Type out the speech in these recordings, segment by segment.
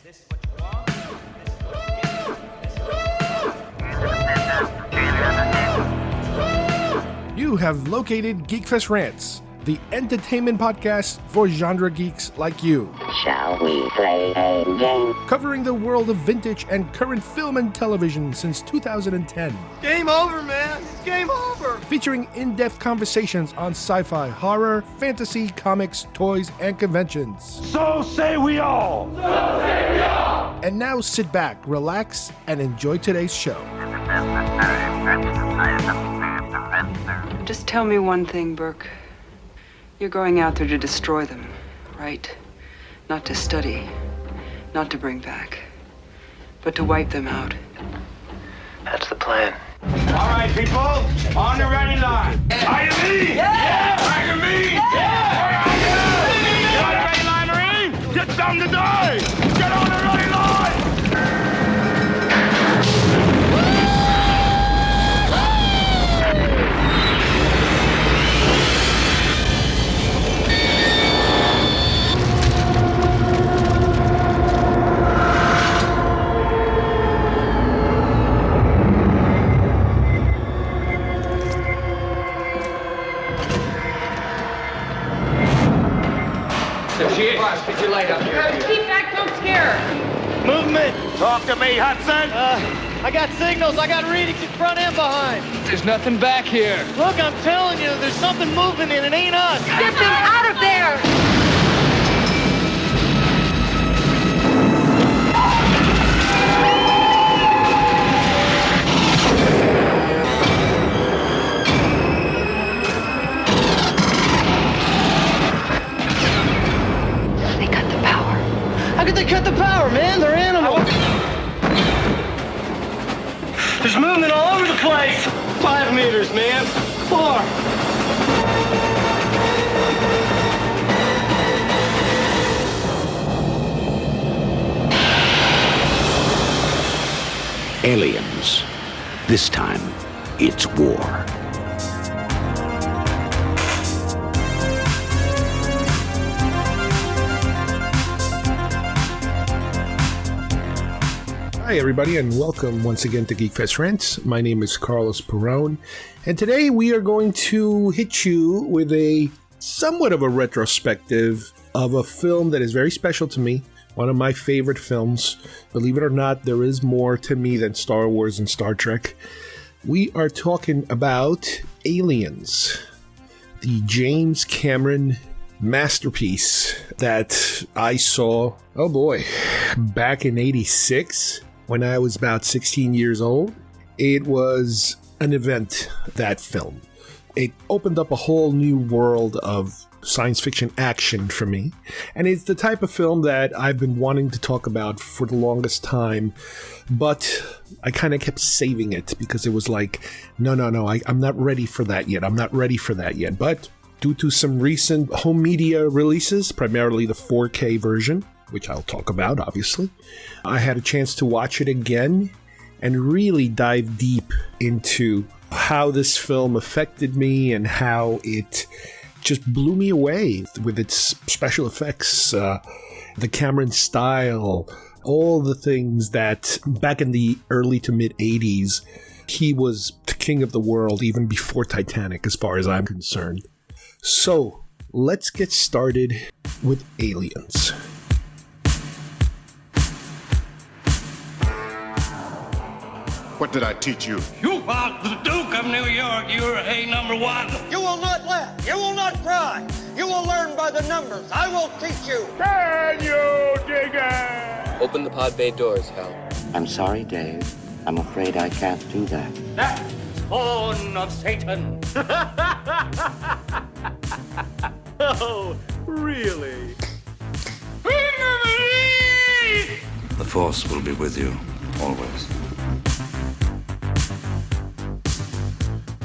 This is what you want. This is what you get. This is what you get. You have located GeekFest Rants, the entertainment podcast for genre geeks like you. Shall we play a game? Covering the world of vintage and current film and television since 2010. Game over, man. It's game over. Featuring in-depth conversations on sci-fi, horror, fantasy, comics, toys, and conventions. So say we all. So say we all. And now sit back, relax, and enjoy today's show. Just tell me one thing, Burke. You're going out there to destroy them, right? Not to study, not to bring back, but to wipe them out. That's the plan. All right, people, on the ready line. Are you me? Yeah! Are you me? Yeah! Are you on the ready line, Marine? Get some to die! Get on the ready line! Get your light up here. Keep back, don't scare her. Movement. Talk to me, Hudson. I got signals. I got readings in front and behind. There's nothing back here. Look, I'm telling you, there's something moving and it ain't us. Get them out of there! They cut the power. How could they cut the power, man? They're animals. There's movement all over the place. 5 meters, man. 4. Aliens. This time, it's war. Hi, everybody, and welcome once again to GeekFest Rants. My name is Carlos Perone, and today we are going to hit you with a somewhat of a retrospective of a film that is very special to me, one of my favorite films. Believe it or not, there is more to me than Star Wars and Star Trek. We are talking about Aliens, the James Cameron masterpiece that I saw, oh boy, back in '86. When I was about 16 years old. It was an event, that film. It opened up a whole new world of science fiction action for me. And it's the type of film that I've been wanting to talk about for the longest time. But I kind of kept saving it because it was like, no, I'm not ready for that yet. But due to some recent home media releases, primarily the 4K version, which I'll talk about, obviously, I had a chance to watch it again and really dive deep into how this film affected me and how it just blew me away with its special effects, the Cameron style, all the things that back in the early to mid 80s, he was the king of the world even before Titanic, as far as I'm concerned. So let's get started with Aliens. What did I teach you? You are the Duke of New York. You're A number 1. You will not laugh. You will not cry. You will learn by the numbers. I will teach you. Can you dig it? Open the pod bay doors, Hal. I'm sorry, Dave. I'm afraid I can't do that. That spawn of Satan. Oh, really? The Force will be with you, always.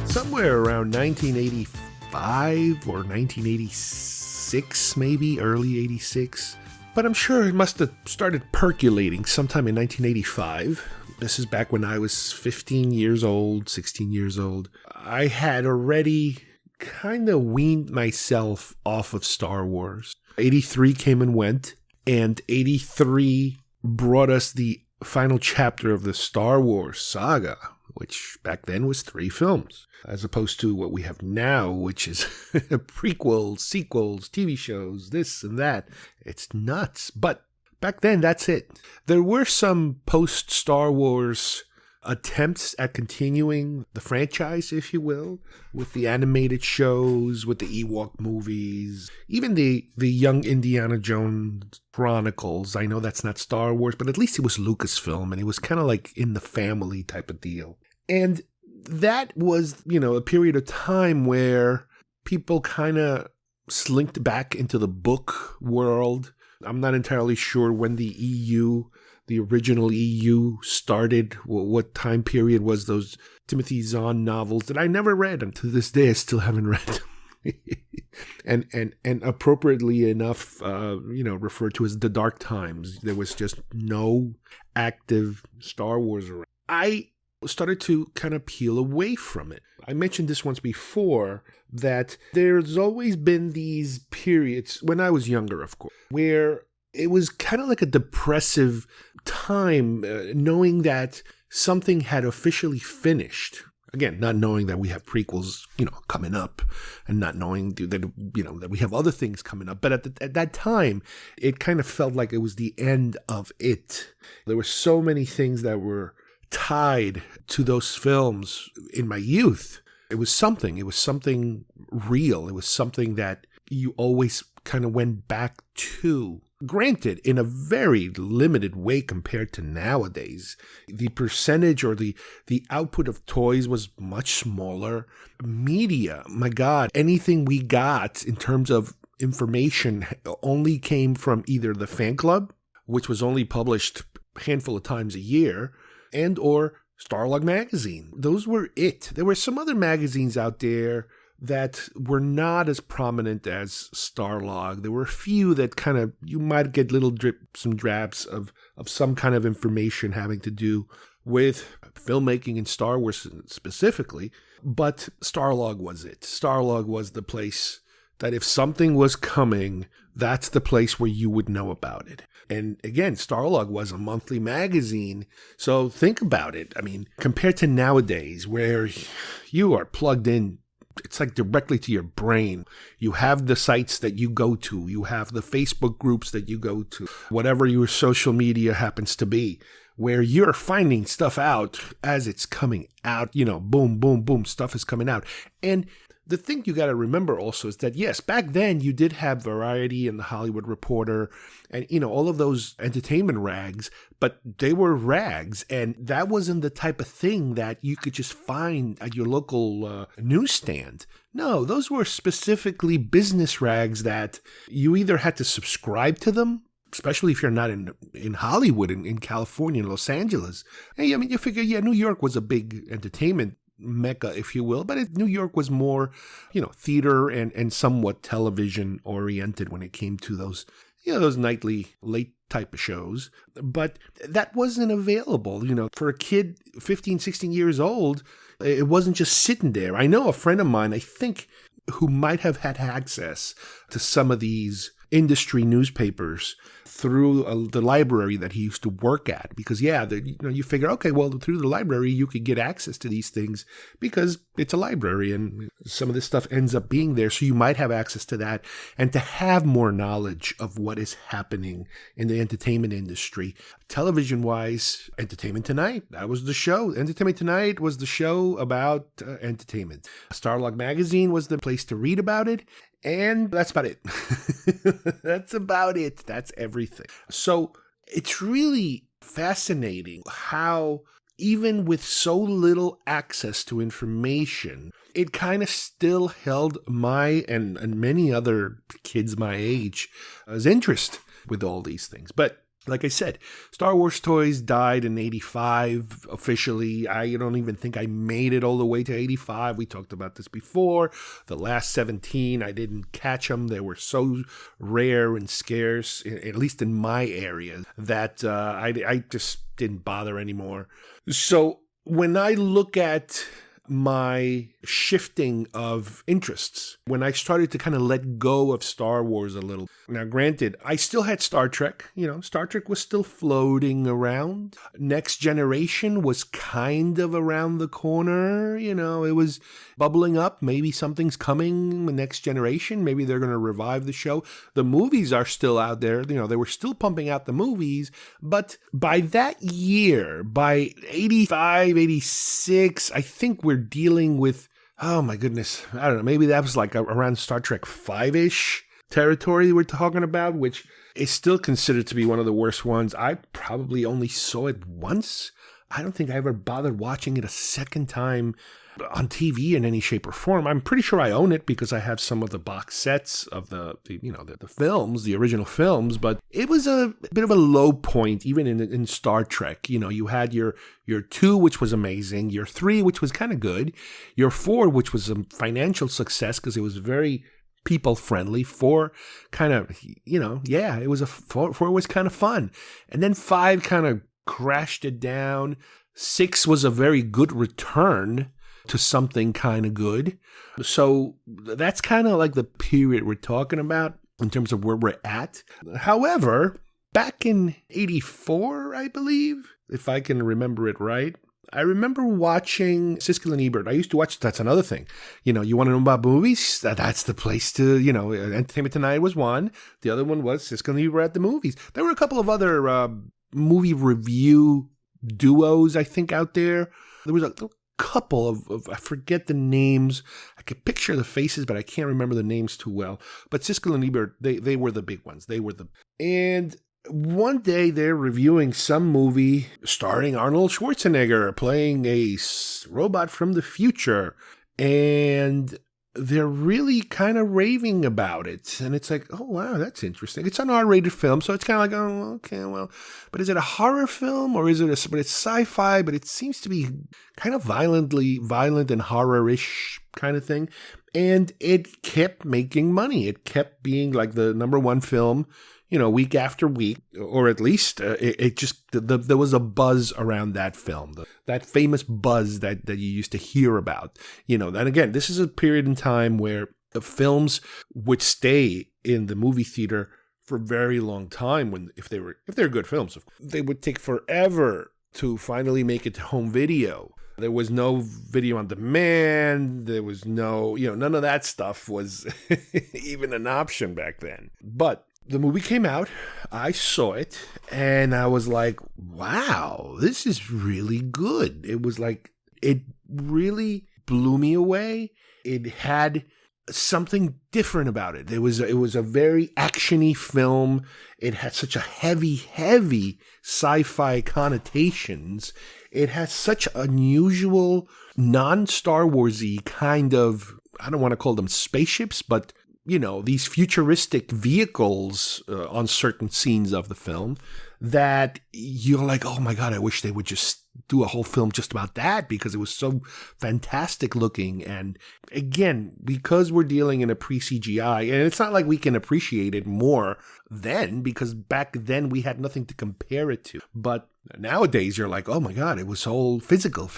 Somewhere around 1985 or 1986, maybe, early 86. But I'm sure it must have started percolating sometime in 1985. This is back when I was 15 years old, 16 years old. I had already kind of weaned myself off of Star Wars. 83 came and went, and 83 brought us the final chapter of the Star Wars saga, which back then was 3 films, as opposed to what we have now, which is prequels, sequels, TV shows, this and that. It's nuts. But back then, that's it. There were some post-Star Wars attempts at continuing the franchise, if you will, with the animated shows, with the Ewok movies, even the young Indiana Jones Chronicles. I know that's not Star Wars, but at least it was Lucasfilm, and it was kind of like in the family type of deal. And that was, a period of time where people kind of slinked back into the book world. I'm not entirely sure when the original EU started, what time period was those Timothy Zahn novels that I never read, and to this day I still haven't read. and appropriately enough, referred to as the dark times. There was just no active Star Wars around. I started to kind of peel away from it. I mentioned this once before, that there's always been these periods, when I was younger, of course, where it was kind of like a depressive time, knowing that something had officially finished. Again, not knowing that we have prequels, coming up, and not knowing that, that we have other things coming up. But at that time, it kind of felt like it was the end of it. There were so many things that were tied to those films in my youth. It was something real. It was something that you always kind of went back to. Granted, in a very limited way compared to nowadays. The percentage or the output of toys was much smaller. Media, my God, anything we got in terms of information only came from either the fan club, which was only published a handful of times a year, and or Starlog magazine. Those were it. There were some other magazines out there that were not as prominent as Starlog. There were a few that kind of, you might get little drips and drabs of some kind of information having to do with filmmaking and Star Wars specifically, but Starlog was it. Starlog was the place that if something was coming, that's the place where you would know about it. And again, Starlog was a monthly magazine, so think about it. I mean, compared to nowadays where you are plugged in, it's like directly to your brain. You have the sites that you go to. You have the Facebook groups that you go to. Whatever your social media happens to be, where you're finding stuff out as it's coming out. Boom, boom, boom, stuff is coming out. And the thing you got to remember also is that, yes, back then you did have Variety and The Hollywood Reporter and, all of those entertainment rags, but they were rags. And that wasn't the type of thing that you could just find at your local newsstand. No, those were specifically business rags that you either had to subscribe to them, especially if you're not in Hollywood, in California, in Los Angeles. Hey, I mean, you figure, New York was a big entertainment mecca, if you will, but New York was more, theater and somewhat television oriented when it came to those, those nightly late type of shows. But that wasn't available, for a kid 15, 16 years old. It wasn't just sitting there. I know a friend of mine, I think, who might have had access to some of these industry newspapers through the library that he used to work at, because you figure, okay, well, through the library you could get access to these things because it's a library and some of this stuff ends up being there, so you might have access to that and to have more knowledge of what is happening in the entertainment industry. Television wise, Entertainment Tonight, that was the show. Entertainment Tonight was the show about entertainment. Starlog magazine was the place to read about it. And that's about it. That's about it. That's everything. So it's really fascinating how even with so little access to information, it kind of still held my and many other kids my age as interest with all these things. But like I said, Star Wars toys died in 85 officially. I don't even think I made it all the way to 85. We talked about this before. The last 17, I didn't catch them. They were so rare and scarce, at least in my area, that I just didn't bother anymore. So when I look at my shifting of interests, when I started to kind of let go of Star Wars a little. Now, granted, I still had Star Trek. Star Trek was still floating around. Next Generation was kind of around the corner. It was bubbling up. Maybe something's coming with Next Generation. Maybe they're going to revive the show. The movies are still out there. They were still pumping out the movies. But by that year, by 85, 86, I think we're dealing with, oh my goodness, I don't know, maybe that was like around Star Trek 5-ish territory we're talking about, which is still considered to be one of the worst ones. I probably only saw it once. I don't think I ever bothered watching it a second time on TV in any shape or form. I'm pretty sure I own it because I have some of the box sets of the films, the original films, but it was a bit of a low point even in Star Trek. You had your 2, which was amazing, your 3, which was kind of good, your 4, which was a financial success because it was very people friendly. 4 kind of, it was 4 was kind of fun. And then 5 kind of crashed it down. 6 was a very good return to something kind of good. So that's kind of like the period we're talking about in terms of where we're at. However, back in 84, I believe, if I can remember it right, I remember watching Siskel and Ebert. I used to watch, that's another thing. You want to know about movies? That's the place to, Entertainment Tonight was one. The other one was Siskel and Ebert at the movies. There were a couple of other movie review duos, I think, out there. There was a couple of I forget the names. I could picture the faces, but I can't remember the names too well. But Siskel and Ebert, they were the big ones. And one day they're reviewing some movie starring Arnold Schwarzenegger playing a robot from the future, and they're really kind of raving about it. And it's like, oh, wow, that's interesting. It's an R-rated film, so it's kind of like, oh, okay, well, but is it a horror film or is it but it's sci-fi, but it seems to be kind of violent and horror-ish kind of thing. And it kept making money. It kept being like the number one film, week after week, or at least it just, there was a buzz around that film, that famous buzz that you used to hear about, And again, this is a period in time where the films would stay in the movie theater for a very long time. If they're good films, they would take forever to finally make it to home video. There was no video on demand. There was no, none of that stuff was even an option back then. But the movie came out, I saw it, and I was like, wow, this is really good. It was like, it really blew me away. It had something different about it. It was a very actiony film. It had such a heavy sci-fi connotations. It has such unusual, non-Star Wars-y kind of, I don't want to call them spaceships, but these futuristic vehicles on certain scenes of the film that you're like, oh my God, I wish they would just do a whole film just about that because it was so fantastic looking. And again, because we're dealing in a pre-CGI, and it's not like we can appreciate it more then because back then we had nothing to compare it to. But nowadays you're like, oh my God, it was all physical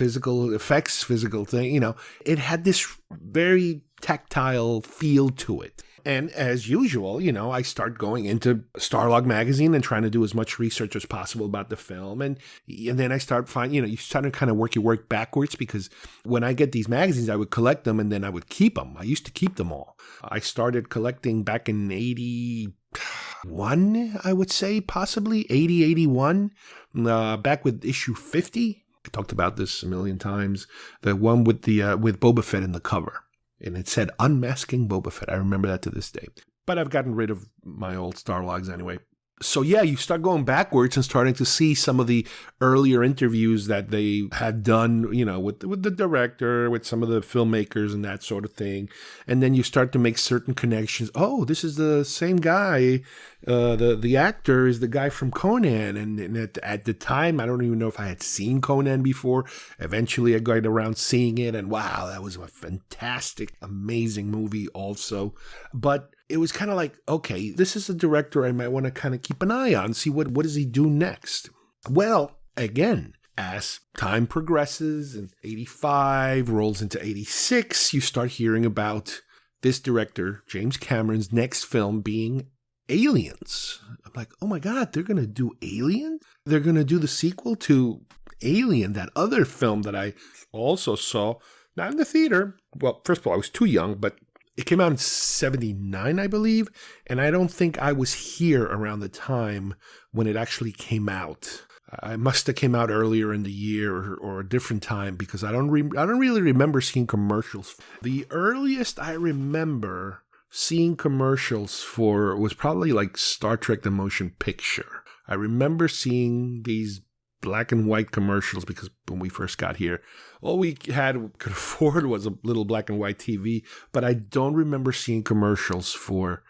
effects, physical thing, it had this very tactile feel to it. And as usual, I start going into Starlog magazine and trying to do as much research as possible about the film. And then I start finding, you start to kind of work your work backwards because when I get these magazines, I would collect them and then I would keep them. I used to keep them all. I started collecting back in 81, I would say, possibly 80, 81, back with issue 50. I talked about this a million times. The one with with Boba Fett in the cover. And it said Unmasking Boba Fett. I remember that to this day. But I've gotten rid of my old Starlogs anyway. So yeah, you start going backwards and starting to see some of the earlier interviews that they had done, with the director, with some of the filmmakers and that sort of thing. And then you start to make certain connections. Oh, this is the same guy. The actor is the guy from Conan. And at the time, I don't even know if I had seen Conan before. Eventually, I got around seeing it. And wow, that was a fantastic, amazing movie also. But it was kind of like, okay, this is a director I might want to kind of keep an eye on, see what does he do next. Well, again, as time progresses and 85 rolls into 86, you start hearing about this director, James Cameron's next film being Aliens. I'm like, oh my God, they're going to do Alien? They're going to do the sequel to Alien, that other film that I also saw, not in the theater. Well, first of all, I was too young, but it came out in 79, I believe. And I don't think I was here around the time when it actually came out. I must have came out earlier in the year or a different time because I don't really remember seeing commercials. The earliest I remember seeing commercials for was probably like Star Trek The Motion Picture. I remember seeing these black and white commercials because when we first got here, all we could afford was a little black and white TV, but I don't remember seeing commercials for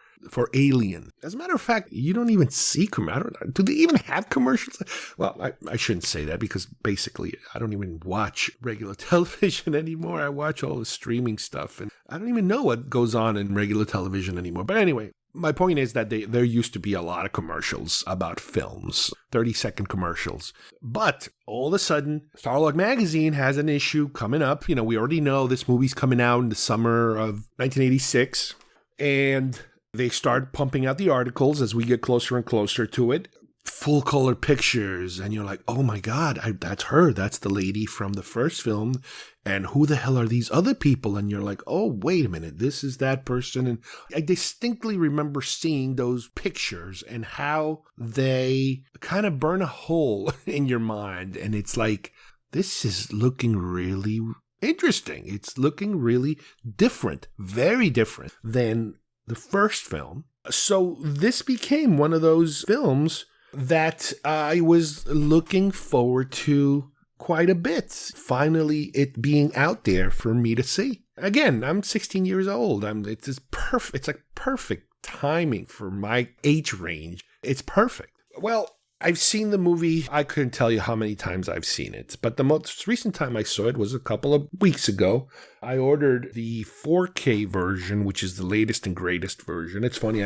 Alien. As a matter of fact, you don't even see commercials. Do they even have commercials? Well, I shouldn't say that because basically I don't even watch regular television anymore. I watch all the streaming stuff and I don't even know what goes on in regular television anymore. But anyway, my point is that there used to be a lot of commercials about films, 30-second commercials. But all of a sudden, Starlog Magazine has an issue coming up. You know, we already know this movie's coming out in the summer of 1986. And they start pumping out the articles as we get closer and closer to it. Full color pictures. And you're like, oh my God, that's her. That's the lady from the first film. And who the hell are these other people? And you're like, oh, wait a minute. This is that person. And I distinctly remember seeing those pictures and how they kind of burn a hole in your mind. And it's like, this is looking really interesting. It's looking really different, very different than the first film. So this became one of those films that I was looking forward to quite a bit. Finally, it being out there for me to see. Again, I'm 16 years old. It's perfect. It's like perfect timing for my age range. It's perfect. Well, I've seen the movie. I couldn't tell you how many times I've seen it, but the most recent time I saw it was a couple of weeks ago. I ordered the 4K version, which is the latest and greatest version. It's funny,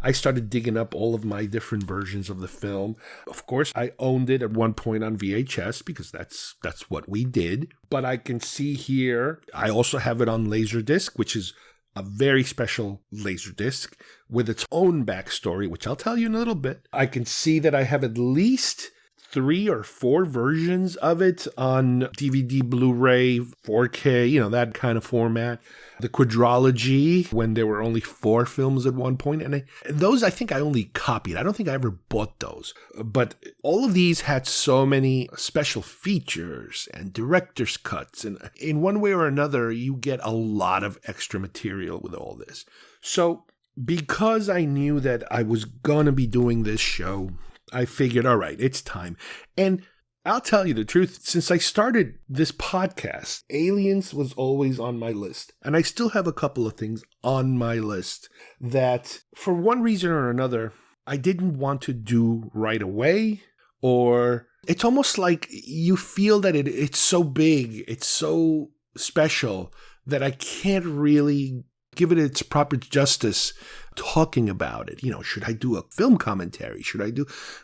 I started digging up all of my different versions of the film. Of course, I owned it at one point on VHS because that's what we did. But I can see here, I also have it on Laserdisc, which is a very special Laserdisc with its own backstory, which I'll tell you in a little bit. I can see that I have at least 3 or 4 versions of it on DVD, Blu-ray, 4K, that kind of format. The quadrilogy, when there were only 4 films at one point. And those I think I only copied. I don't think I ever bought those. But all of these had so many special features and director's cuts. And in one way or another, you get a lot of extra material with all this. So because I knew that I was going to be doing this show, I figured, all right, it's time. And I'll tell you the truth, since I started this podcast, Aliens was always on my list. And I still have a couple of things on my list that, for one reason or another, I didn't want to do right away. Or it's almost like you feel that it's so big, it's so special, that I can't really give it its proper justice talking about it. Should I do a film commentary?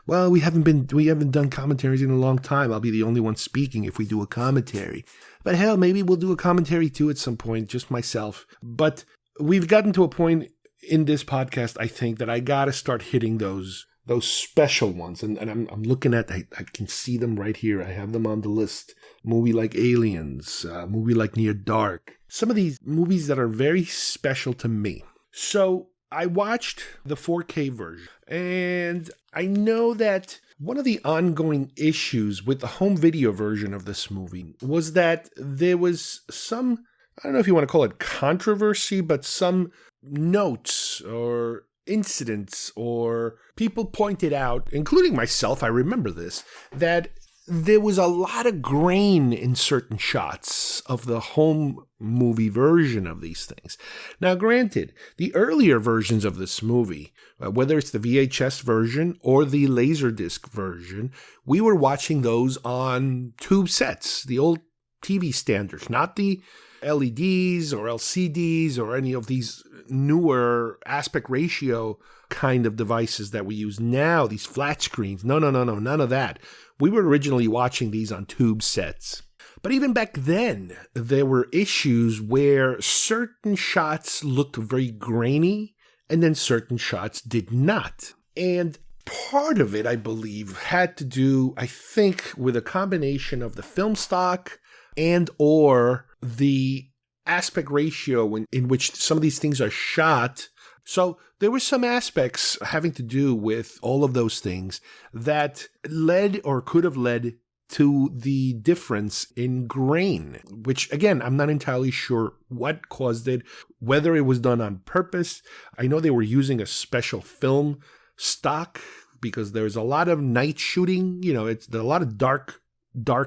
Well, we haven't done commentaries in a long time. I'll be the only one speaking if we do a commentary. But hell, maybe we'll do a commentary too at some point, just myself. But we've gotten to a point in this podcast, I think, that I gotta start hitting those special ones. And I'm looking at, I can see them right here. I have them on the list. Movie like Aliens, movie like Near Dark. Some of these movies that are very special to me. So I watched the 4K version, and I know that one of the ongoing issues with the home video version of this movie was that there was some, I don't know if you want to call it controversy, but some notes or incidents or people pointed out, including myself, I remember this, that there was a lot of grain in certain shots of the home movie version of these things. Now, granted, the earlier versions of this movie, whether it's the VHS version or the Laserdisc version, we were watching those on tube sets, the old TV standards, not the LEDs or LCDs or any of these newer aspect ratio kind of devices that we use now, these flat screens. No, none of that. We were originally watching these on tube sets. But even back then, there were issues where certain shots looked very grainy and then certain shots did not. And part of it, I believe, had to do, I think, with a combination of the film stock and or the aspect ratio in which some of these things are shot. So there were some aspects having to do with all of those things that led or could have led to the difference in grain, which, again, I'm not entirely sure what caused it, whether it was done on purpose. I know they were using a special film stock because there's a lot of night shooting. It's a lot of dark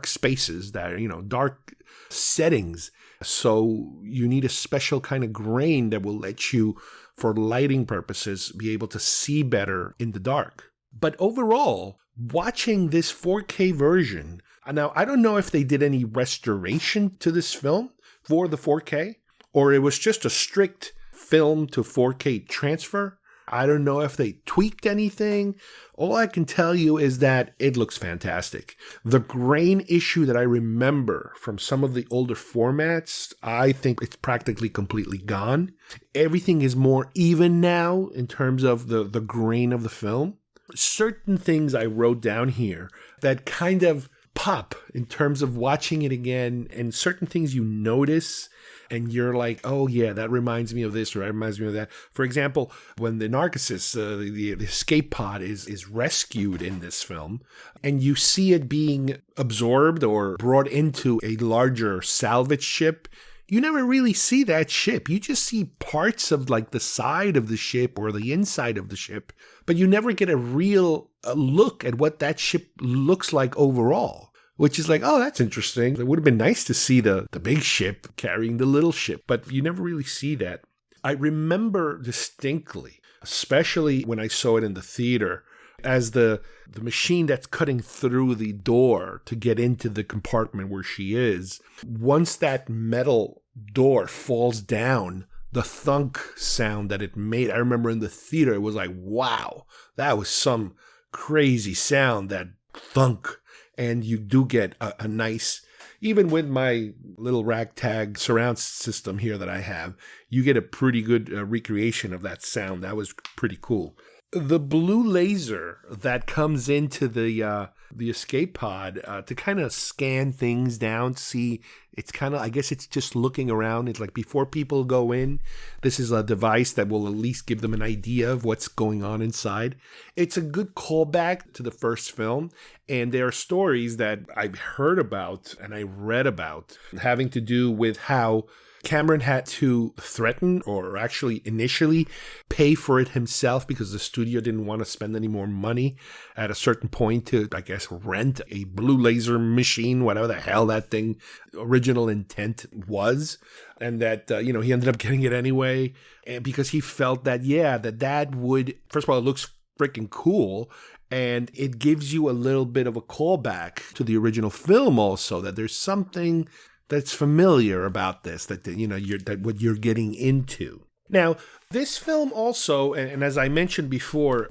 spaces that are, dark settings. So you need a special kind of grain that will let you, for lighting purposes, be able to see better in the dark. But overall, watching this 4K version, now I don't know if they did any restoration to this film for the 4K, or it was just a strict film to 4K transfer. I don't know if they tweaked anything. All I can tell you is that it looks fantastic. The grain issue that I remember from some of the older formats, I think it's practically completely gone. Everything is more even now in terms of the grain of the film. Certain things I wrote down here that kind of pop in terms of watching it again, and certain things you notice and you're like, oh yeah, that reminds me of this, or that reminds me of that. For example, when the Narcissus, the escape pod is rescued in this film, and you see it being absorbed or brought into a larger salvage ship, you never really see that ship. You just see parts of like the side of the ship or the inside of the ship, but you never get a real look at what that ship looks like overall, which is like, oh, that's interesting. It would have been nice to see the big ship carrying the little ship, but you never really see that. I remember distinctly, especially when I saw it in the theater, as the machine that's cutting through the door to get into the compartment where she is, once that metal door falls down, the thunk sound that it made, I remember in the theater, it was like, wow, that was some crazy sound, that thunk. And you do get a nice, even with my little ragtag surround system here that I have, you get a pretty good recreation of that sound. That was pretty cool. The blue laser that comes into the escape pod to kind of scan things down, see, it's kind of, I guess it's just looking around. It's like before people go in, this is a device that will at least give them an idea of what's going on inside. It's a good callback to the first film, and there are stories that I've heard about and I read about having to do with how Cameron had to threaten, or actually initially pay for it himself because the studio didn't want to spend any more money at a certain point to, I guess, rent a blue laser machine, whatever the hell that thing original intent was. And that, he ended up getting it anyway. And because he felt that, that would, first of all, it looks freaking cool. And it gives you a little bit of a callback to the original film also, that there's something that's familiar about this, that that what you're getting into. Now, this film also, and as I mentioned before,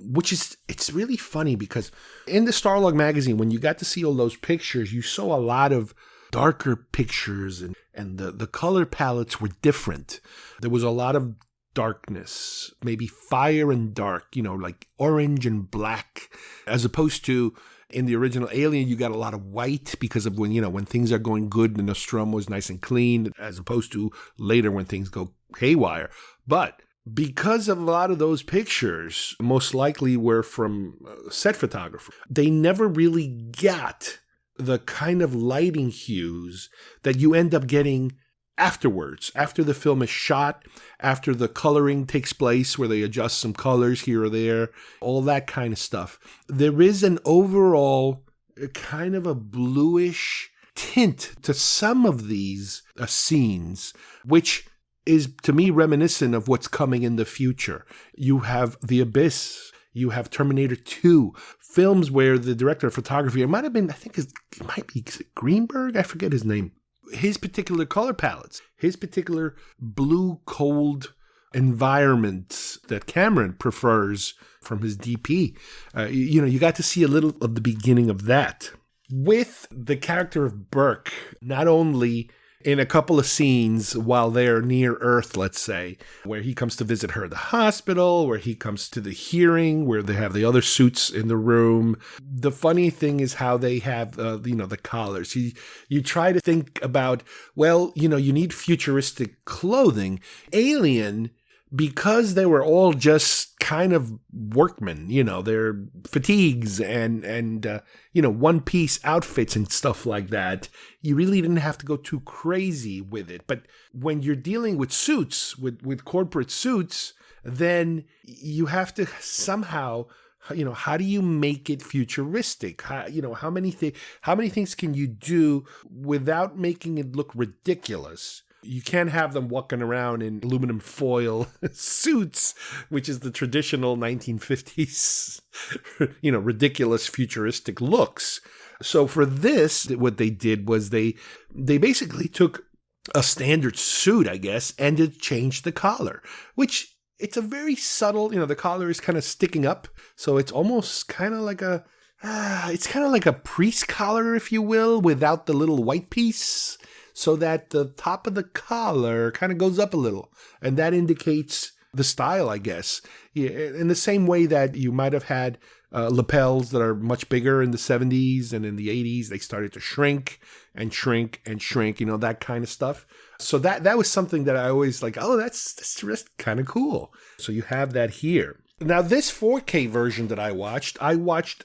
it's really funny because in the Starlog magazine, when you got to see all those pictures, you saw a lot of darker pictures, and the color palettes were different. There was a lot of darkness, maybe fire and dark, like orange and black, as opposed to in the original Alien, you got a lot of white because of when things are going good, the Nostromo is nice and clean, as opposed to later when things go haywire. But because of a lot of those pictures, most likely were from set photographers, they never really got the kind of lighting hues that you end up getting afterwards, after the film is shot, after the coloring takes place where they adjust some colors here or there, all that kind of stuff. There is an overall kind of a bluish tint to some of these scenes, which is to me reminiscent of what's coming in the future. You have The Abyss, you have Terminator 2, films where the director of photography, it might be Greenberg, I forget his name. His particular color palettes, his particular blue, cold, environment that Cameron prefers from his DP. You got to see a little of the beginning of that. With the character of Burke, not only in a couple of scenes while they're near Earth, let's say, where he comes to visit her at the hospital, where he comes to the hearing, where they have the other suits in the room. The funny thing is how they have, the collars. You try to think about, you need futuristic clothing. Alien, because they were all just kind of workmen, their fatigues and one-piece outfits and stuff like that, you really didn't have to go too crazy with it. But when you're dealing with suits, with corporate suits, then you have to somehow, how do you make it futuristic? How many things can you do without making it look ridiculous? You can't have them walking around in aluminum foil suits, which is the traditional 1950s, ridiculous futuristic looks. So for this, what they did was they basically took a standard suit, I guess, and it changed the collar, which it's a very subtle, the collar is kind of sticking up. So it's almost kind of like it's kind of like a priest collar, if you will, without the little white piece, so that the top of the collar kind of goes up a little. And that indicates the style, I guess. Yeah, in the same way that you might have had lapels that are much bigger in the 70s and in the 80s, they started to shrink and shrink and shrink, that kind of stuff. So that was something that I always like, that's just kind of cool. So you have that here. Now, this 4K version that I watched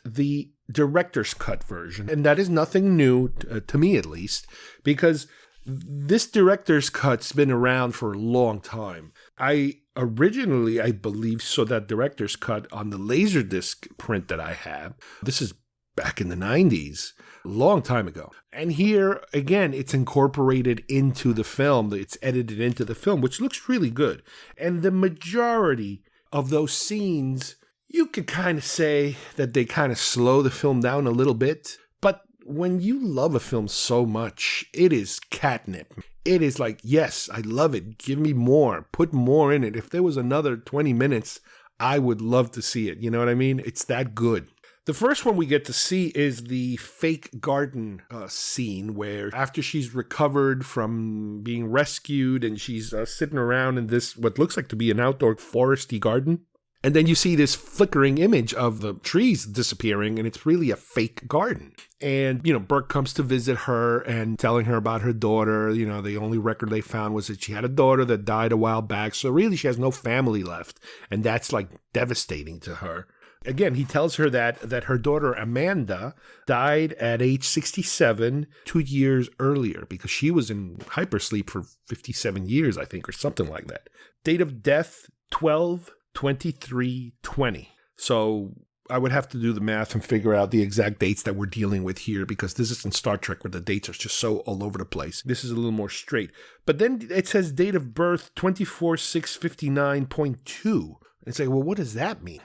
the director's cut version, and that is nothing new to me, at least, because this director's cut's been around for a long time. I believe, saw that director's cut on the Laserdisc print that I have. This is back in the 90s, a long time ago. And here, again, it's incorporated into the film. It's edited into the film, which looks really good. And the majority of those scenes, you could kind of say that they kind of slow the film down a little bit. But when you love a film so much, it is catnip. It is like, yes, I love it. Give me more. Put more in it. If there was another 20 minutes, I would love to see it. You know what I mean? It's that good. The first one we get to see is the fake garden scene where after she's recovered from being rescued and she's sitting around in this, what looks like to be an outdoor foresty garden. And then you see this flickering image of the trees disappearing, and it's really a fake garden. And, Burke comes to visit her and telling her about her daughter. The only record they found was that she had a daughter that died a while back. So really she has no family left. And that's like devastating to her. Again, he tells her that her daughter Amanda died at age 67 2 years earlier because she was in hypersleep for 57 years, I think, or something like that. Date of death, 12/23/20. So I would have to do the math and figure out the exact dates that we're dealing with here, because this isn't Star Trek where the dates are just so all over the place. This is a little more straight. But then it says date of birth 24/6/59.2. It's like, well, what does that mean?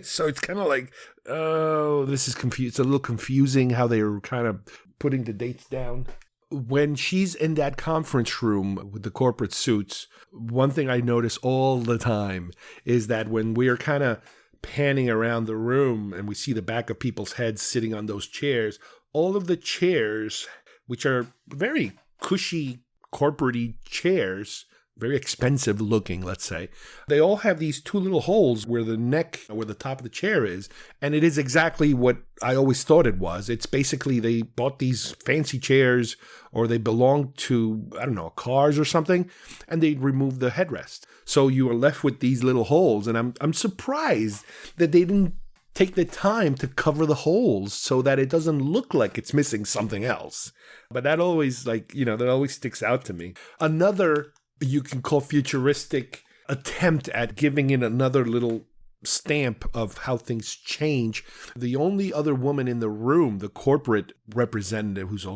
So it's kind of like, this is confused. It's a little confusing how they were kind of putting the dates down. When she's in that conference room with the corporate suits, one thing I notice all the time is that when we're kind of panning around the room and we see the back of people's heads sitting on those chairs, all of the chairs, which are very cushy, corporate-y chairs, very expensive looking, let's say, they all have these two little holes where the neck, where the top of the chair is. And it is exactly what I always thought it was. It's basically they bought these fancy chairs, or they belonged to, I don't know, cars or something, and they removed the headrest. So you are left with these little holes. And I'm surprised that they didn't take the time to cover the holes so that it doesn't look like it's missing something else. But that always, that always sticks out to me. Another, you can call futuristic attempt at giving it another little stamp of how things change. The only other woman in the room, the corporate representative, who's a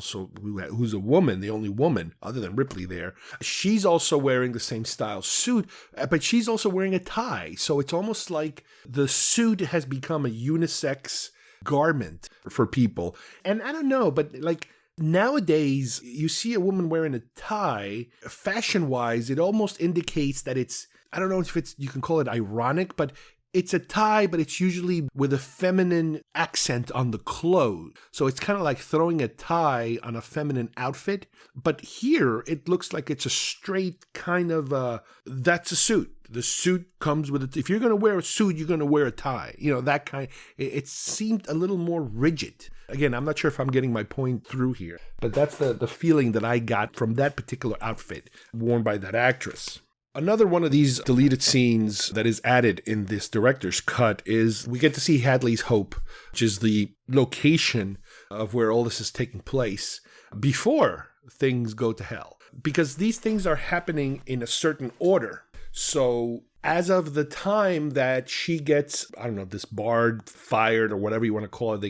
woman, the only woman other than Ripley there, she's also wearing the same style suit, but she's also wearing a tie. So it's almost like the suit has become a unisex garment for people. And I don't know, but nowadays, you see a woman wearing a tie, fashion-wise, it almost indicates that it's I don't know if you can call it ironic, but it's a tie, but it's usually with a feminine accent on the clothes. So it's kind of like throwing a tie on a feminine outfit. But here, it looks like it's a straight kind of, that's a suit. The suit comes with it. If you're going to wear a suit, you're going to wear a tie. That kind. It seemed a little more rigid. Again, I'm not sure if I'm getting my point through here. But that's the feeling that I got from that particular outfit worn by that actress. Another one of these deleted scenes that is added in this director's cut is we get to see Hadley's Hope, which is the location of where all this is taking place before things go to hell. Because these things are happening in a certain order. So as of the time that she gets, disbarred, fired, or whatever you want to call it,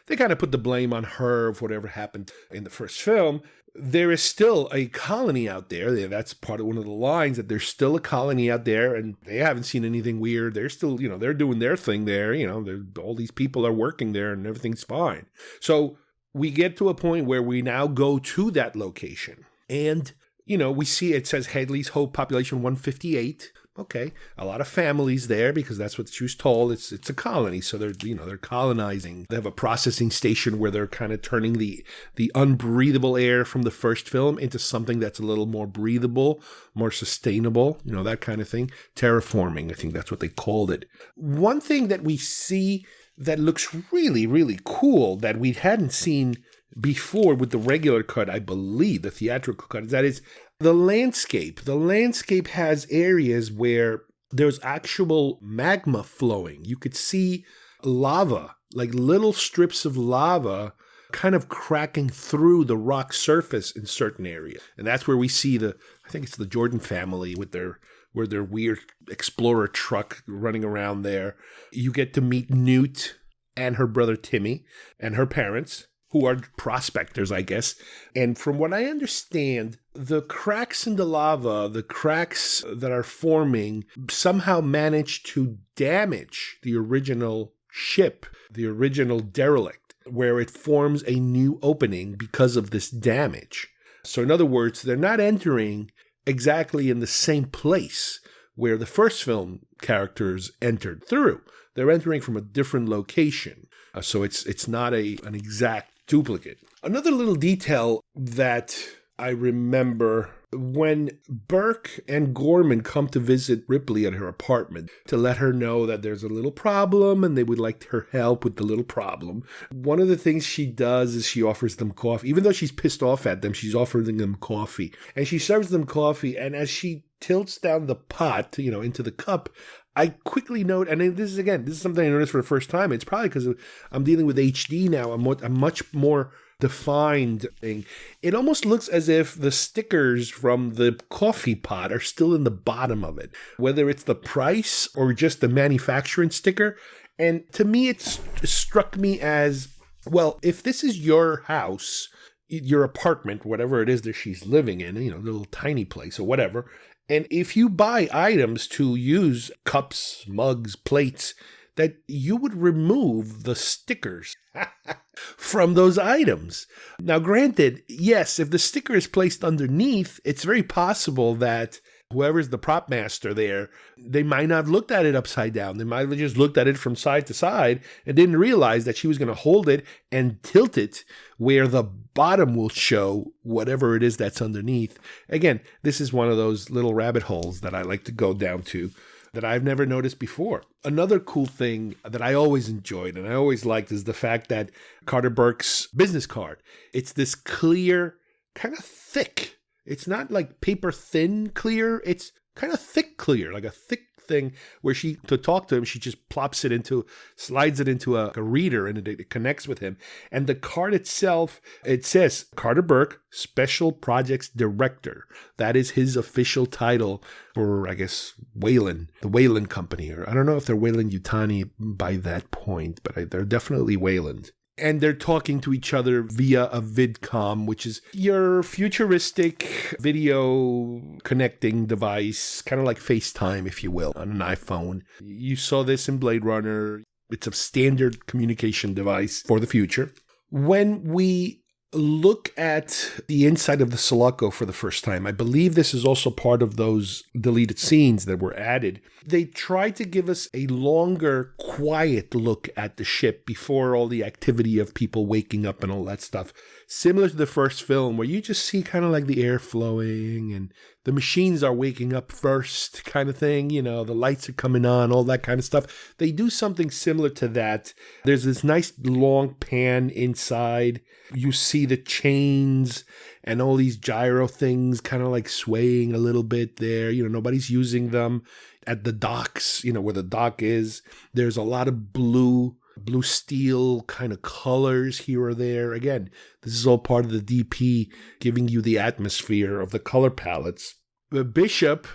they kind of put the blame on her for whatever happened in the first film. There is still a colony out there. That's part of one of the lines, that there's still a colony out there and they haven't seen anything weird. They're still, they're doing their thing there. All these people are working there and everything's fine. So we get to a point where we now go to that location and, we see it says Hadley's Hope, population 158. Okay, a lot of families there because that's what she was told. It's a colony, so they're colonizing. They have a processing station where they're kind of turning the unbreathable air from the first film into something that's a little more breathable, more sustainable, that kind of thing. Terraforming, I think that's what they called it. One thing that we see that looks really, really cool that we hadn't seen before with the regular cut, I believe, the theatrical cut, that is the landscape. The landscape has areas where there's actual magma flowing. You could see lava, like little strips of lava kind of cracking through the rock surface in certain areas. And that's where we see I think it's the Jordan family with their weird explorer truck running around there. You get to meet Newt and her brother Timmy and her parents, who are prospectors, I guess. And from what I understand, the cracks in the lava, the cracks that are forming, somehow manage to damage the original ship, the original derelict, where it forms a new opening because of this damage. So in other words, they're not entering exactly in the same place where the first film characters entered through. They're entering from a different location. So it's not an exact duplicate. Another little detail that I remember, when Burke and Gorman come to visit Ripley at her apartment to let her know that there's a little problem and they would like her help with the little problem, one of the things she does is she offers them coffee. Even though she's pissed off at them, she's offering them coffee. And she serves them coffee, and as she tilts down the pot, into the cup, I quickly note, and this is something I noticed for the first time. It's probably because I'm dealing with HD now. I'm much more defined thing. It almost looks as if the stickers from the coffee pot are still in the bottom of it, whether it's the price or just the manufacturing sticker. And to me, it struck me as, well, if this is your house, your apartment, whatever it is that she's living in, the little tiny place or whatever, and if you buy items to use, cups, mugs, plates, that you would remove the stickers from those items. Now, granted, yes, if the sticker is placed underneath, it's very possible that whoever's the prop master there, they might not have looked at it upside down. They might have just looked at it from side to side and didn't realize that she was going to hold it and tilt it where the bottom will show whatever it is that's underneath. Again, this is one of those little rabbit holes that I like to go down to that I've never noticed before. Another cool thing that I always enjoyed and I always liked is the fact that Carter Burke's business card, it's this clear, kind of thick. It's not like paper thin clear. It's kind of thick clear, like a thick thing where to talk to him, she just slides it into a reader and it connects with him. And the card itself, it says Carter Burke, Special Projects Director. That is his official title for, I guess, Wayland, the Wayland Company. Or I don't know if they're Wayland-Yutani by that point, but they're definitely Wayland. And they're talking to each other via a VidCom, which is your futuristic video connecting device, kind of like FaceTime, if you will, on an iPhone. You saw this in Blade Runner. It's a standard communication device for the future. When we look at the inside of the Sulaco for the first time. I believe this is also part of those deleted scenes that were added. They tried to give us a longer, quiet look at the ship before all the activity of people waking up and all that stuff. Similar to the first film, where you just see kind of like the air flowing and the machines are waking up first kind of thing. You know, the lights are coming on, all that kind of stuff. They do something similar to that. There's this nice long pan inside. You see the chains and all these gyro things kind of like swaying a little bit there. You know, nobody's using them. At the docks, you know, where the dock is, there's a lot of blue steel kind of colors here or there. Again, this is all part of the DP giving you the atmosphere of the color palettes. Bishop,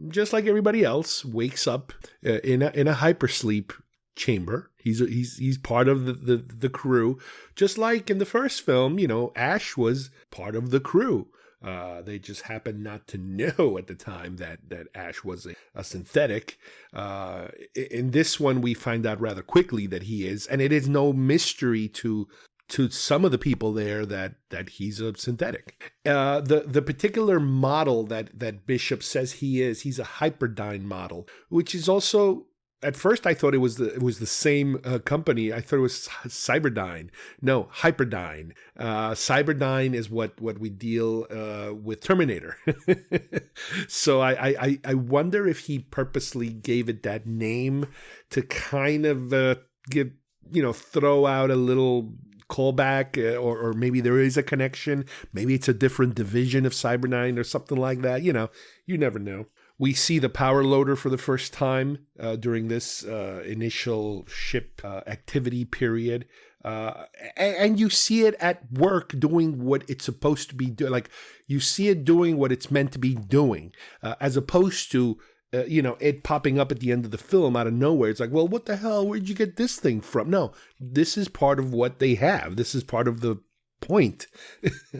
just like everybody else, wakes up in a hypersleep chamber. He's part of the crew, just like in the first film. You know, Ash was part of the crew. They just happened not to know at the time that Ash was a synthetic. In this one, we find out rather quickly that he is, and it is no mystery to some of the people there that he's a synthetic. The particular model that Bishop says he's a Hyperdyne model, which is also. At first, I thought it was the same company. I thought it was Cyberdyne. No, Hyperdyne. Cyberdyne is what we deal with Terminator. So I wonder if he purposely gave it that name to kind of throw out a little callback, or maybe there is a connection. Maybe it's a different division of Cyberdyne or something like that. You know, you never know. We see the power loader for the first time during this initial ship activity period. And you see it at work doing what it's supposed to be doing. Like, you see it doing what it's meant to be doing, as opposed to, it popping up at the end of the film out of nowhere. It's like, well, what the hell? Where'd you get this thing from? No, this is part of what they have. This is part of the point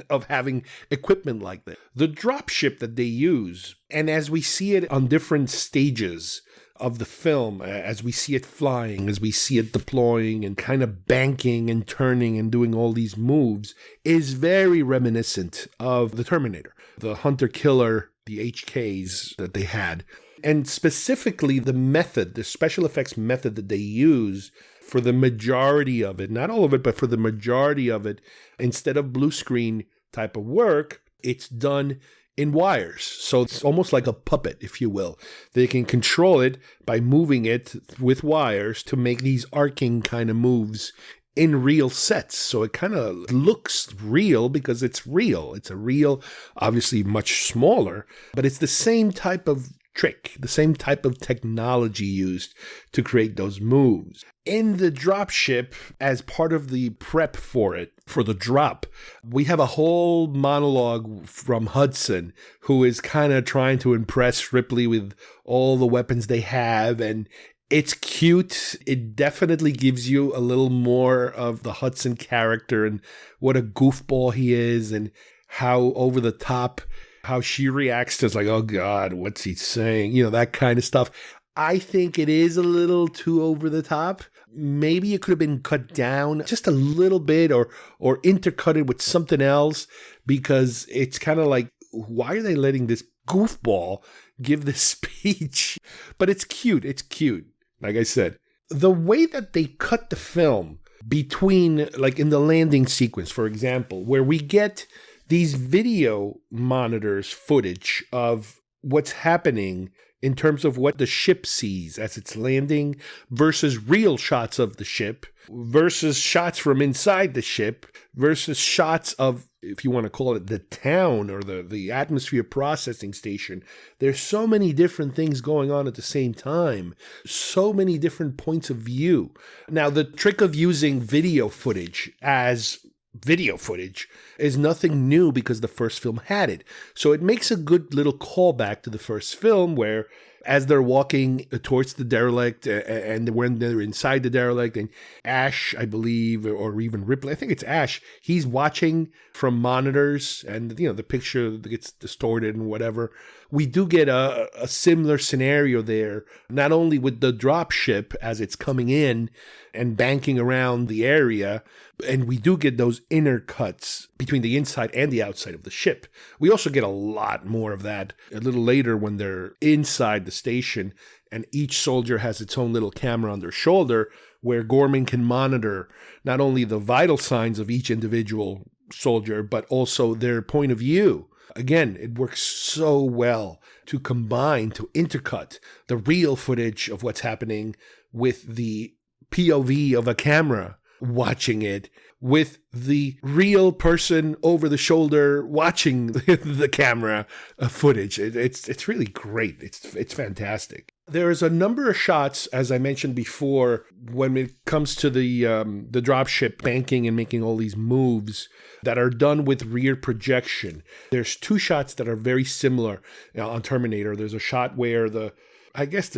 of having equipment like that. The dropship that they use, and as we see it on different stages of the film, as we see it flying, as we see it deploying and kind of banking and turning and doing all these moves, is very reminiscent of the Terminator, the hunter-killer, the HKs that they had. And specifically the special effects method that they use for the majority of it, not all of it, but for the majority of it, instead of blue screen type of work, it's done in wires. So it's almost like a puppet, if you will. They can control it by moving it with wires to make these arcing kind of moves in real sets. So it kind of looks real because it's real. It's a real, obviously much smaller, but it's the same type of trick, the same type of technology used to create those moves. In the dropship, as part of the prep for the drop, we have a whole monologue from Hudson, who is kind of trying to impress Ripley with all the weapons they have, and it's cute. It definitely gives you a little more of the Hudson character and what a goofball he is, and how over the top, how she reacts to it's like, oh God, what's he saying? You know, that kind of stuff. I think it is a little too over the top. Maybe it could have been cut down just a little bit, or intercutted with something else, because it's kind of like, why are they letting this goofball give this speech? But it's cute. It's cute. Like I said, the way that they cut the film between, like in the landing sequence, for example, where we get these video monitors footage of what's happening in terms of what the ship sees as it's landing versus real shots of the ship versus shots from inside the ship versus shots of, if you want to call it, the town or the atmosphere processing station. There's so many different things going on at the same time, so many different points of view. Now, the trick of using video footage as video footage is nothing new because the first film had it. So it makes a good little callback to the first film, where as they're walking towards the derelict and when they're inside the derelict, and Ash, I believe, or even Ripley, I think it's Ash, he's watching from monitors and, you know, the picture gets distorted and whatever. We do get a similar scenario there, not only with the drop ship as it's coming in and banking around the area, And we do get those inner cuts between the inside and the outside of the ship. We also get a lot more of that a little later when they're inside the station and each soldier has its own little camera on their shoulder where Gorman can monitor not only the vital signs of each individual soldier, but also their point of view. Again, it works so well to combine, to intercut the real footage of what's happening with the POV of a camera watching it, with the real person over the shoulder watching the camera footage. It's really great. It's fantastic. There's a number of shots, as I mentioned before, when it comes to the dropship banking and making all these moves that are done with rear projection. There's 2 shots that are very similar on Terminator. There's a shot where the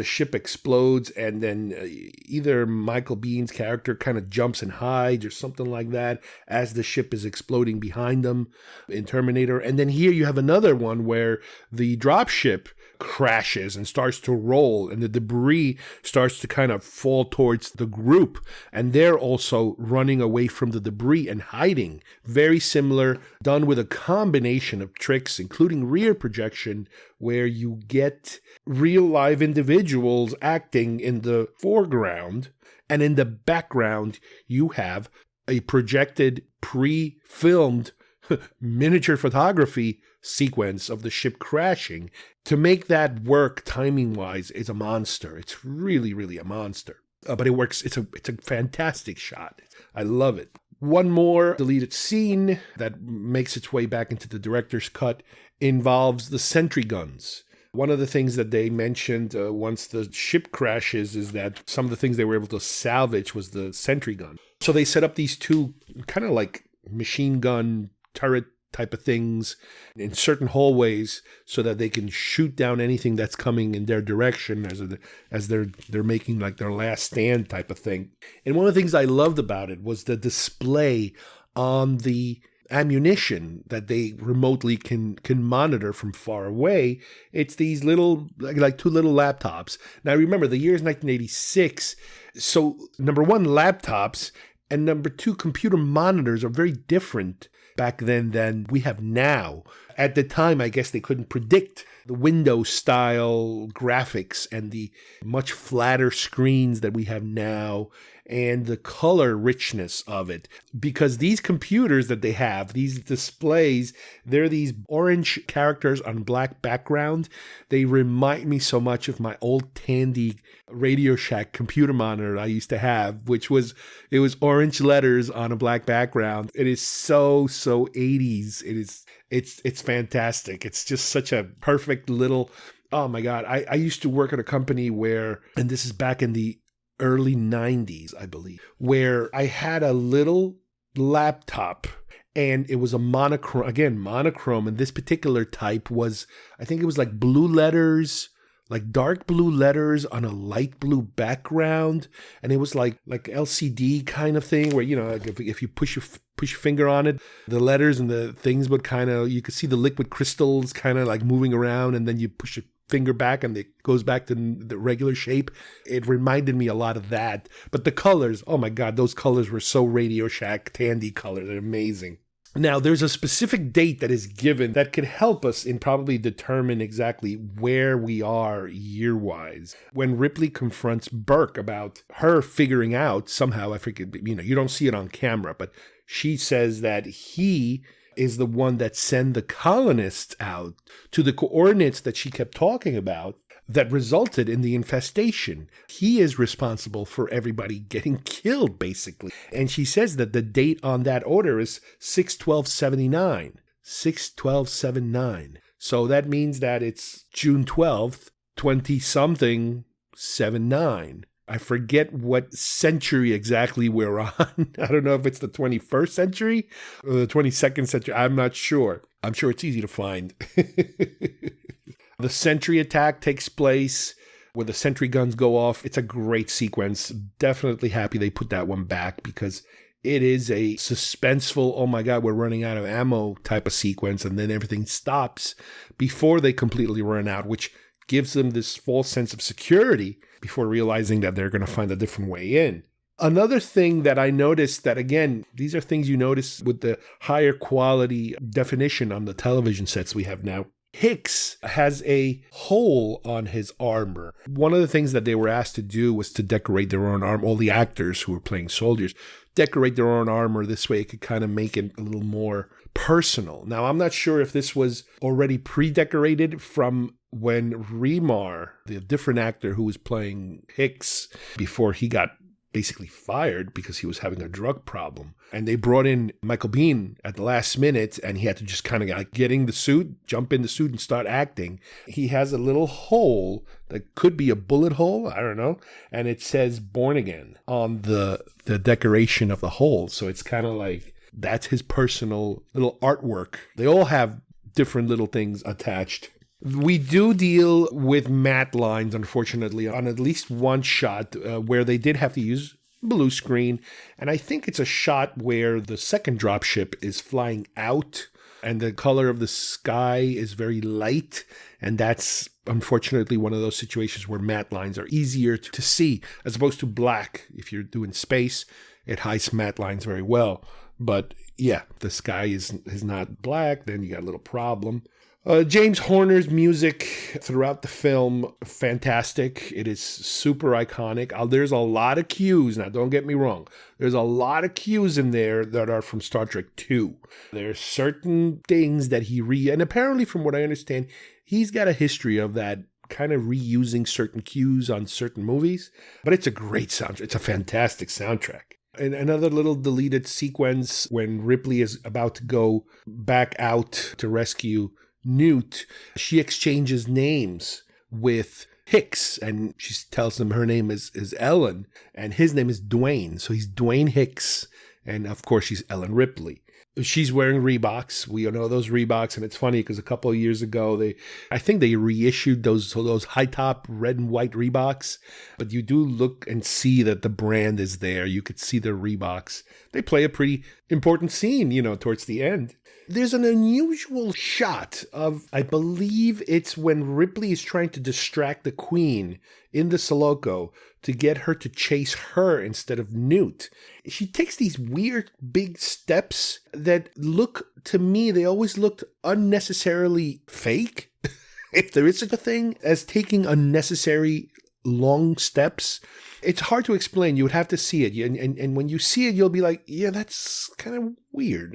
ship explodes and then either Michael Biehn's character kind of jumps and hides or something like that as the ship is exploding behind them in Terminator. And then here you have another one where the dropship crashes and starts to roll and the debris starts to kind of fall towards the group and they're also running away from the debris and hiding. Very similar, done with a combination of tricks including rear projection where you get real live individuals acting in the foreground and in the background you have a projected pre-filmed miniature photography sequence of the ship crashing. To make that work timing-wise is a monster. It's really, really a monster. But it works. It's a fantastic shot. I love it. One more deleted scene that makes its way back into the director's cut involves the sentry guns. One of the things that they mentioned once the ship crashes is that some of the things they were able to salvage was the sentry gun. So they set up these 2 kind of like machine gun turret type of things in certain hallways so that they can shoot down anything that's coming in their direction as they're making like their last stand type of thing. And one of the things I loved about it was the display on the ammunition that they remotely can monitor from far away. It's these little, like 2 little laptops. Now remember, the year is 1986. So number 1, laptops, and number 2, computer monitors are very different back then than we have now. At the time, I guess they couldn't predict the Windows style graphics and the much flatter screens that we have now and the color richness of it. Because these computers that they have, these displays, they're these orange characters on black background. They remind me so much of my old Tandy Radio Shack computer monitor I used to have, it was orange letters on a black background. It is so 80s. It's fantastic. It's just such a perfect little, oh my God. I used to work at a company where, and this is back in the early 90s, I believe, where I had a little laptop and it was a monochrome. And this particular type was, I think it was like blue letters, like dark blue letters on a light blue background. And it was like LCD kind of thing where, like if you push your finger on it, the letters and the things would you could see the liquid crystals kind of like moving around, and then you push your finger back and it goes back to the regular shape. It reminded me a lot of that. But the colors, oh my God, those colors were so Radio Shack Tandy colors. They're amazing. Now, there's a specific date that is given that could help us in probably determine exactly where we are year-wise. When Ripley confronts Burke about her figuring out somehow, I forget, you don't see it on camera, but she says that he is the one that sent the colonists out to the coordinates that she kept talking about that resulted in the infestation. He is responsible for everybody getting killed, basically. And she says that the date on that order is 6/12/79. 6/12/79. So that means that it's June 12th, 20-something, 79. I forget what century exactly we're on. I don't know if it's the 21st century or the 22nd century. I'm not sure. I'm sure it's easy to find. The sentry attack takes place where the sentry guns go off. It's a great sequence. Definitely happy they put that one back because it is a suspenseful, oh my God, we're running out of ammo type of sequence. And then everything stops before they completely run out, which gives them this false sense of security before realizing that they're going to find a different way in. Another thing that I noticed that, again, these are things you notice with the higher quality definition on the television sets we have now. Hicks has a hole on his armor. One of the things that they were asked to do was to decorate their own armor. All the actors who were playing soldiers decorate their own armor. This way it could kind of make it a little more personal. Now, I'm not sure if this was already pre-decorated from when Remar, the different actor who was playing Hicks before he got basically fired because he was having a drug problem. And they brought in Michael Biehn at the last minute, and he had to just kind of like get in the suit, jump in the suit and start acting. He has a little hole that could be a bullet hole, I don't know, and it says Born Again on the decoration of the hole. So it's kind of like that's his personal little artwork. They all have different little things attached. We do deal with matte lines, unfortunately, on at least one shot where they did have to use blue screen. And I think it's a shot where the second dropship is flying out and the color of the sky is very light. And that's unfortunately one of those situations where matte lines are easier to see as opposed to black. If you're doing space, it hides matte lines very well. But yeah, the sky is not black, then you got a little problem. James Horner's music throughout the film, fantastic. It is super iconic. There's a lot of cues. Now, don't get me wrong. There's a lot of cues in there that are from Star Trek 2. There's certain things that and apparently from what I understand, he's got a history of that, kind of reusing certain cues on certain movies. But it's a great soundtrack. It's a fantastic soundtrack. And another little deleted sequence when Ripley is about to go back out to rescue Newt, she exchanges names with Hicks, and she tells him her name is Ellen, and his name is Dwayne. So he's Dwayne Hicks, and of course she's Ellen Ripley. She's wearing Reeboks. We know those Reeboks, and it's funny because a couple of years ago, I think they reissued those high top red and white Reeboks. But you do look and see that the brand is there. You could see the Reeboks. They play a pretty important scene, towards the end. There's an unusual shot of, I believe it's when Ripley is trying to distract the Queen in the Sulaco to get her to chase her instead of Newt. She takes these weird big steps that look, to me, they always looked unnecessarily fake. If there is such a thing as taking unnecessary long steps, it's hard to explain. You would have to see it. And when you see it, you'll be like, yeah, that's kind of weird.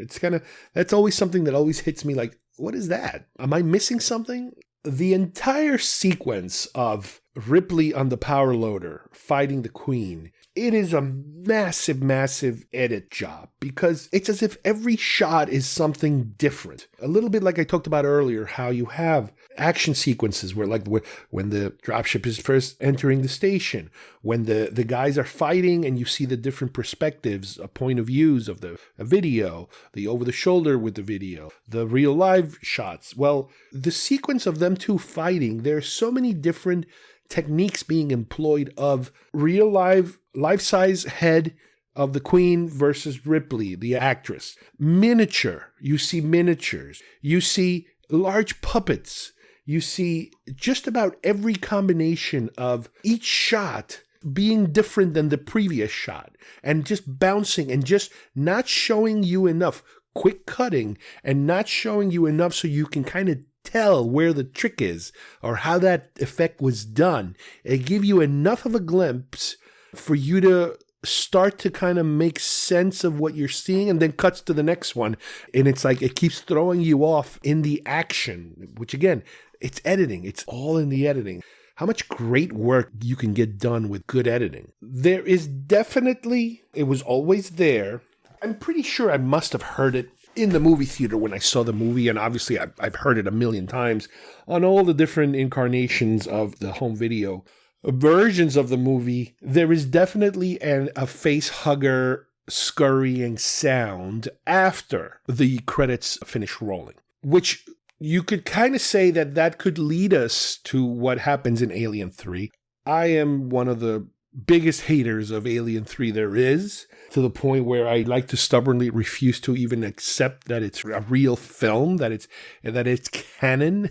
That's always something that always hits me like, what is that? Am I missing something? The entire sequence of Ripley on the power loader fighting the Queen, it is a massive, massive edit job because it's as if every shot is something different. A little bit like I talked about earlier, how you have action sequences where like when the dropship is first entering the station, when the guys are fighting and you see the different perspectives, point of views of the video, the over the shoulder with the video, the real live shots. Well, the sequence of them two fighting, there are so many different techniques being employed of real life-size head of the Queen versus Ripley, the actress. Miniature. You see miniatures. You see large puppets. You see just about every combination of each shot being different than the previous shot and just bouncing and just not showing you enough. Quick cutting and not showing you enough so you can kind of tell where the trick is or how that effect was done. It give you enough of a glimpse for you to start to kind of make sense of what you're seeing, and then cuts to the next one. And it's like it keeps throwing you off in the action, which again, it's editing. It's all in the editing. How much great work you can get done with good editing. There is definitely, it was always there. I'm pretty sure I must have heard it in the movie theater when I saw the movie, and obviously I've heard it a million times on all the different incarnations of the home video versions of the movie. There is definitely a face hugger scurrying sound after the credits finish rolling, which you could kind of say that could lead us to what happens in Alien 3. I am one of the biggest haters of Alien 3 there is, to the point where I like to stubbornly refuse to even accept that it's a real film, that it's canon.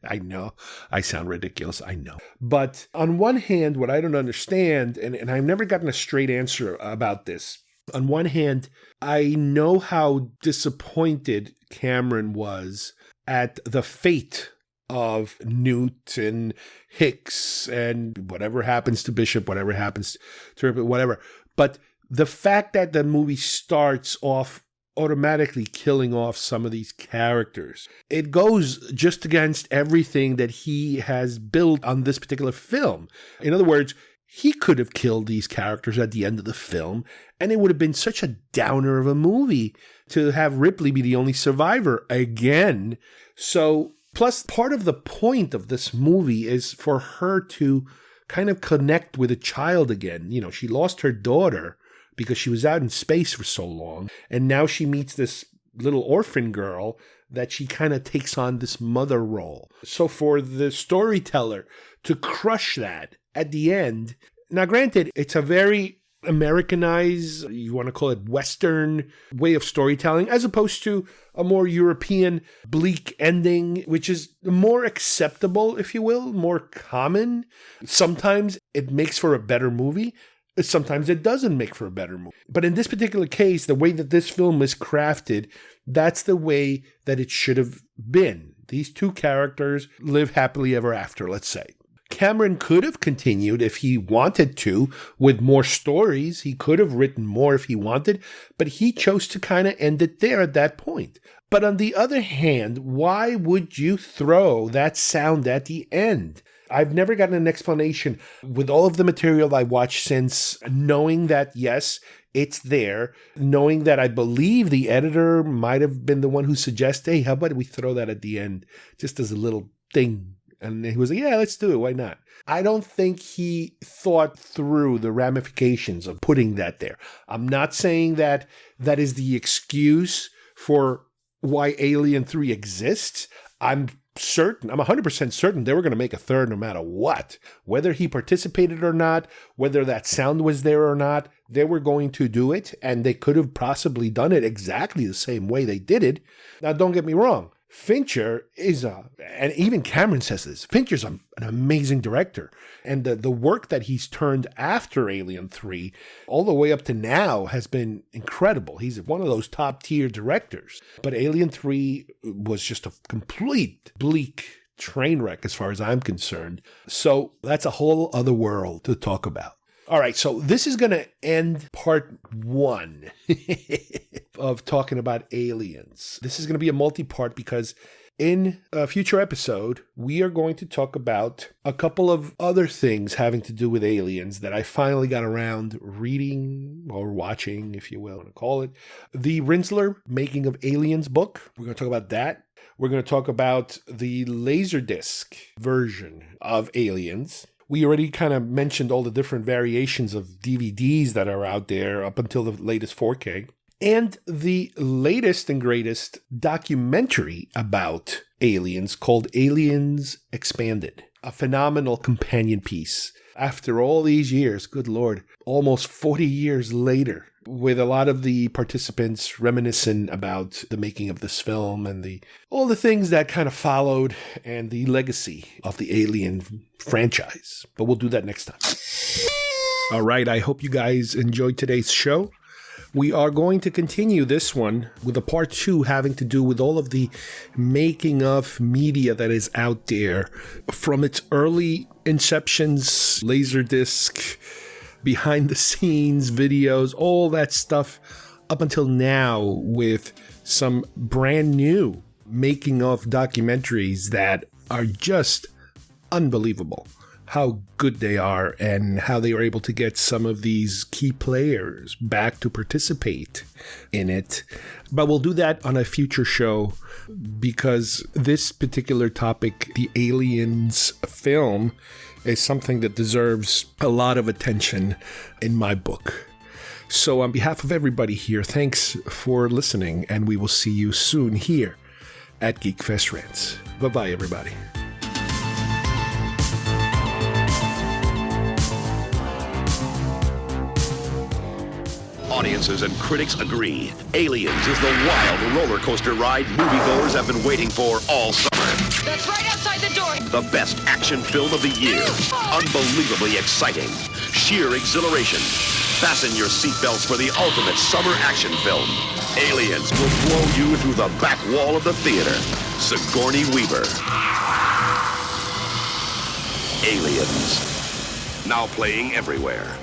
I know, I sound ridiculous, I know. But on one hand, what I don't understand, and I've never gotten a straight answer about this, on one hand, I know how disappointed Cameron was at the fate of Newt and Hicks and whatever happens to Bishop, whatever happens to Ripper, whatever. But the fact that the movie starts off automatically killing off some of these characters, it goes just against everything that he has built on this particular film. In other words, he could have killed these characters at the end of the film, and it would have been such a downer of a movie to have Ripley be the only survivor again. So, plus, part of the point of this movie is for her to kind of connect with a child again. You know, she lost her daughter because she was out in space for so long, and now she meets this little orphan girl that she kind of takes on this mother role. So for the storyteller to crush that at the end, now granted, it's a very Americanized, you want to call it Western way of storytelling, as opposed to a more European bleak ending, which is more acceptable, if you will, more common. Sometimes it makes for a better movie. Sometimes it doesn't make for a better movie. But in this particular case, the way that this film is crafted, that's the way that it should have been. These two characters live happily ever after, let's say. Cameron could have continued if he wanted to with more stories. He could have written more if he wanted, but he chose to kind of end it there at that point. But on the other hand, why would you throw that sound at the end? I've never gotten an explanation with all of the material I watched since, knowing that, yes, it's there, knowing that I believe the editor might have been the one who suggested, hey, how about we throw that at the end just as a little thing? And he was like, yeah, let's do it. Why not? I don't think he thought through the ramifications of putting that there. I'm not saying that that is the excuse for why Alien 3 exists. I'm 100% certain they were going to make a third no matter what. Whether he participated or not, whether that sound was there or not, they were going to do it, and they could have possibly done it exactly the same way they did it. Now, don't get me wrong. Fincher is and even Cameron says this, Fincher's an amazing director. And the work that he's turned after Alien 3, all the way up to now, has been incredible. He's one of those top tier directors. But Alien 3 was just a complete bleak train wreck as far as I'm concerned. So that's a whole other world to talk about. All right, so this is going to end part 1 of talking about aliens. This is going to be a multi-part because in a future episode, we are going to talk about a couple of other things having to do with aliens that I finally got around reading or watching, if you will, want to call it. The Rinsler Making of Aliens book. We're going to talk about that. We're going to talk about the Laserdisc version of Aliens. We already kind of mentioned all the different variations of DVDs that are out there up until the latest 4K. And the latest and greatest documentary about aliens called Aliens Expanded. A phenomenal companion piece. After all these years, good Lord, almost 40 years later, with a lot of the participants reminiscing about the making of this film and all the things that kind of followed and the legacy of the Alien franchise. But we'll do that next time. All right, I hope you guys enjoyed today's show. We are going to continue this one with a part 2 having to do with all of the making of media that is out there from its early inceptions, Laserdisc, behind the scenes videos, all that stuff up until now with some brand new making of documentaries that are just unbelievable. How good they are and how they were able to get some of these key players back to participate in it. But we'll do that on a future show because this particular topic, the Aliens film, is something that deserves a lot of attention in my book. So on behalf of everybody here, thanks for listening, and we will see you soon here at GeekFest Rants. Bye-bye, everybody. Audiences and critics agree. Aliens is the wild roller coaster ride moviegoers have been waiting for all summer. That's right outside the door. The best action film of the year. Unbelievably exciting. Sheer exhilaration. Fasten your seatbelts for the ultimate summer action film. Aliens will blow you through the back wall of the theater. Sigourney Weaver. Aliens. Now playing everywhere.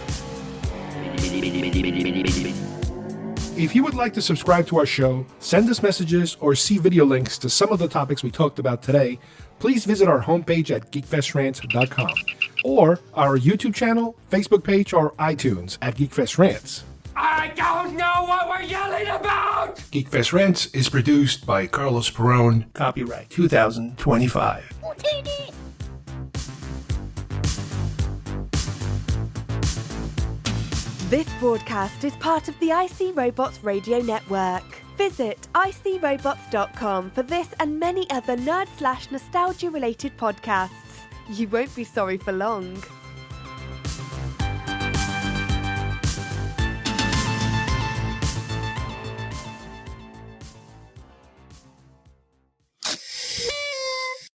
If you would like to subscribe to our show, send us messages, or see video links to some of the topics we talked about today, please visit our homepage at geekfestrants.com or our YouTube channel, Facebook page, or iTunes at GeekFest Rants. I don't know what we're yelling about! GeekFest Rants is produced by Carlos Perone. Copyright 2025. This broadcast is part of the IC Robots Radio Network. Visit icrobots.com for this and many other nerd/nostalgia related podcasts. You won't be sorry for long.